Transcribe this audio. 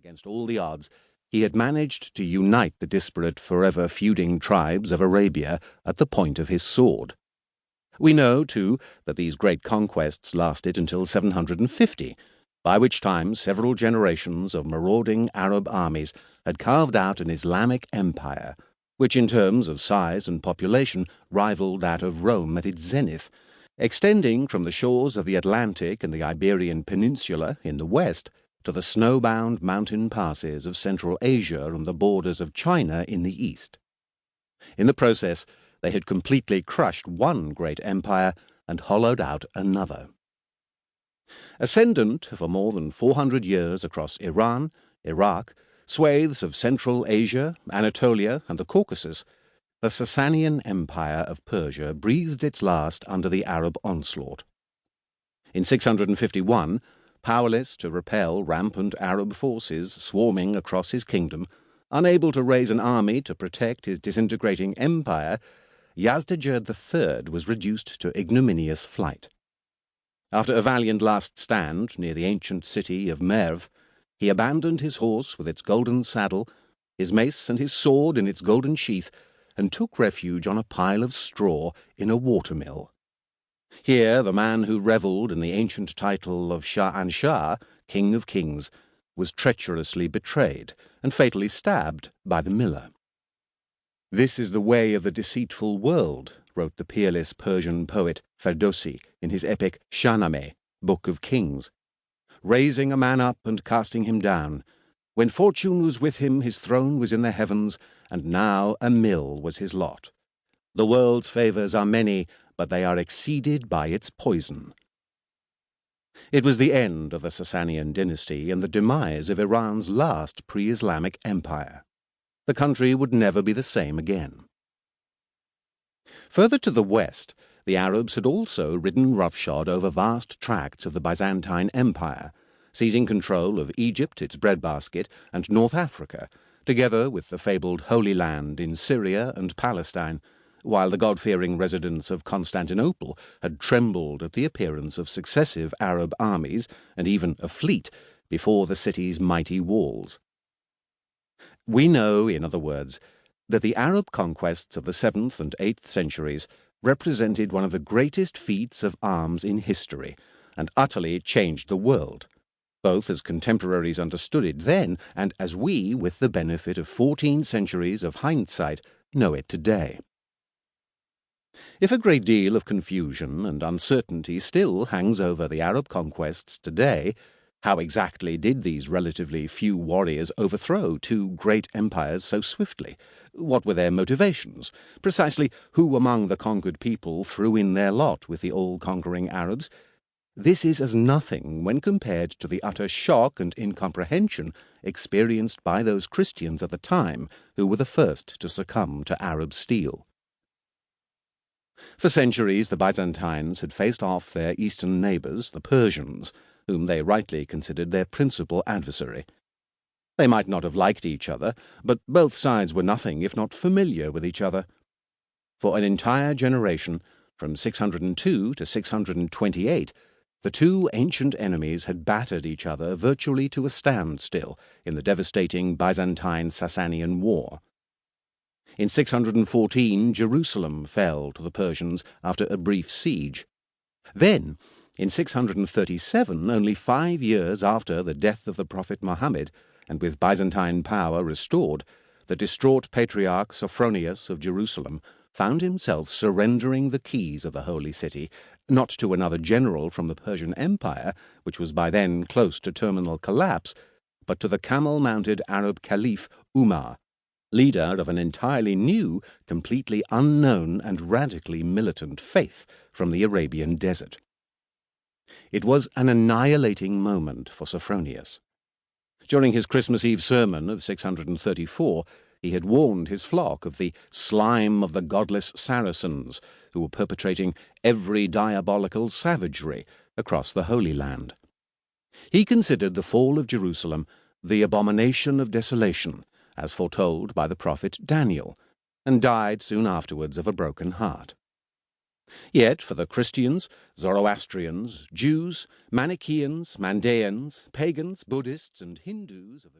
Against all the odds, he had managed to unite the disparate, forever feuding tribes of Arabia at the point of his sword. We know, too, that these great conquests lasted until 750, by which time several generations of marauding Arab armies had carved out an Islamic empire, which in terms of size and population rivaled that of Rome at its zenith, extending from the shores of the Atlantic and the Iberian peninsula in the west to the snowbound mountain passes of Central Asia and the borders of China in the east. In the process, they had completely crushed one great empire and hollowed out another. Ascendant for more than 400 years across Iran, Iraq, swathes of Central Asia, Anatolia, and the Caucasus, the Sassanian Empire of Persia breathed its last under the Arab onslaught. In 651, powerless to repel rampant Arab forces swarming across his kingdom, unable to raise an army to protect his disintegrating empire, Yazdijerd III was reduced to ignominious flight. After a valiant last stand near the ancient city of Merv, he abandoned his horse with its golden saddle, his mace and his sword in its golden sheath, and took refuge on a pile of straw in a watermill. Here the man who revelled in the ancient title of Shah-an-Shah, King of Kings, was treacherously betrayed and fatally stabbed by the miller. "This is the way of the deceitful world," wrote the peerless Persian poet Ferdowsi in his epic Shahnameh, Book of Kings. "Raising a man up and casting him down. When fortune was with him, his throne was in the heavens, and now a mill was his lot. The world's favours are many, but they are exceeded by its poison." It was the end of the Sassanian dynasty and the demise of Iran's last pre-Islamic empire. The country would never be the same again. Further to the west, the Arabs had also ridden roughshod over vast tracts of the Byzantine Empire, seizing control of Egypt, its breadbasket, and North Africa, together with the fabled Holy Land in Syria and Palestine, while the God-fearing residents of Constantinople had trembled at the appearance of successive Arab armies, and even a fleet, before the city's mighty walls. We know, in other words, that the Arab conquests of the 7th and 8th centuries represented one of the greatest feats of arms in history, and utterly changed the world, both as contemporaries understood it then, and as we, with the benefit of 14 centuries of hindsight, know it today. If a great deal of confusion and uncertainty still hangs over the Arab conquests today, how exactly did these relatively few warriors overthrow two great empires so swiftly? What were their motivations? Precisely who among the conquered people threw in their lot with the all-conquering Arabs? This is as nothing when compared to the utter shock and incomprehension experienced by those Christians at the time who were the first to succumb to Arab steel. For centuries the Byzantines had faced off their eastern neighbours, the Persians, whom they rightly considered their principal adversary. They might not have liked each other, but both sides were nothing if not familiar with each other. For an entire generation, from 602 to 628, the two ancient enemies had battered each other virtually to a standstill in the devastating Byzantine-Sassanian War. In 614, Jerusalem fell to the Persians after a brief siege. Then, in 637, only 5 years after the death of the Prophet Mohammed, and with Byzantine power restored, the distraught patriarch Sophronius of Jerusalem found himself surrendering the keys of the holy city, not to another general from the Persian Empire, which was by then close to terminal collapse, but to the camel-mounted Arab caliph Umar, leader of an entirely new, completely unknown and radically militant faith from the Arabian desert. It was an annihilating moment for Sophronius. During his Christmas Eve sermon of 634, he had warned his flock of the slime of the godless Saracens, who were perpetrating every diabolical savagery across the Holy Land. He considered the fall of Jerusalem the abomination of desolation, as foretold by the prophet Daniel, and died soon afterwards of a broken heart. Yet for the Christians, Zoroastrians, Jews, Manichaeans, Mandaeans, pagans, Buddhists, and Hindus of the